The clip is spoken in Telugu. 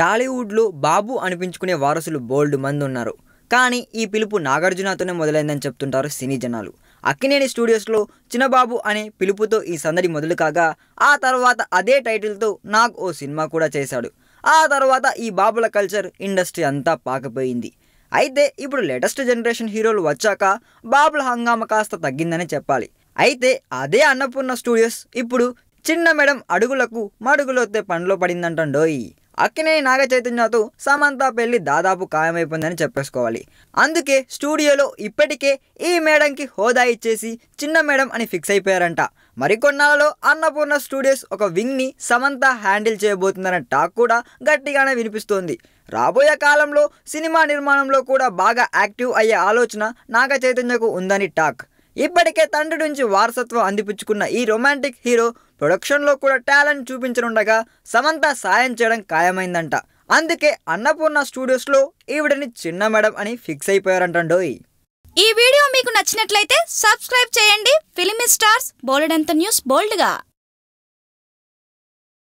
టాలీవుడ్లో బాబు అనిపించుకునే వారసులు బోల్డ్ మంది ఉన్నారు. కానీ ఈ పిలుపు నాగార్జునతోనే మొదలైందని చెప్తుంటారు సినీ జనాలు. అక్కినేని స్టూడియోస్లో చిన్నబాబు అనే పిలుపుతో ఈ సందడి మొదలు కాగా, ఆ తర్వాత అదే టైటిల్తో నాగ్ ఓ సినిమా కూడా చేశాడు. ఆ తర్వాత ఈ బాబుల కల్చర్ ఇండస్ట్రీ అంతా పాకిపోయింది. అయితే ఇప్పుడు లేటెస్ట్ జనరేషన్ హీరోలు వచ్చాక బాబుల హంగామా కాస్త తగ్గిందని చెప్పాలి. అయితే అదే అన్నపూర్ణ స్టూడియోస్ ఇప్పుడు చిన్న మేడం అడుగులకు మడుగులొత్తే పనిలో పడిందంటండోయ్. అక్కినేని నాగ చైతన్యతో సమంత పెళ్లి దాదాపు ఖాయమైపోయిందని చెప్పేసుకోవాలి. అందుకే స్టూడియోలో ఇప్పటికే ఈ మేడంకి హోదా ఇచ్చేసి చిన్న మేడం అని ఫిక్స్ అయిపోయారంట. మరికొన్నాళ్ళలో అన్నపూర్ణ స్టూడియోస్ ఒక వింగ్ని సమంత హ్యాండిల్ చేయబోతుందన్న టాక్ కూడా గట్టిగానే వినిపిస్తోంది. రాబోయే కాలంలో సినిమా నిర్మాణంలో కూడా బాగా యాక్టివ్ అయ్యే ఆలోచన నాగ చైతన్యకు ఉందని టాక్. ఇప్పటికే తండ్రి నుంచి వారసత్వం అందిపుచ్చుకున్న ఈ రొమాంటిక్ హీరో ప్రొడక్షన్లో కూడా టాలెంట్ చూపించనుండగా సమంత సాయం చేయడం ఖాయమైందంట. అందుకే అన్నపూర్ణ స్టూడియోస్లో ఈవిడని చిన్న మేడం అని ఫిక్స్ అయిపోయారంటండోయ్. ఈ వీడియో మీకు నచ్చినట్లయితే సబ్స్క్రైబ్ చేయండి. ఫిలిమి స్టార్స్ బోలెడంత న్యూస్ బోల్డ్గా.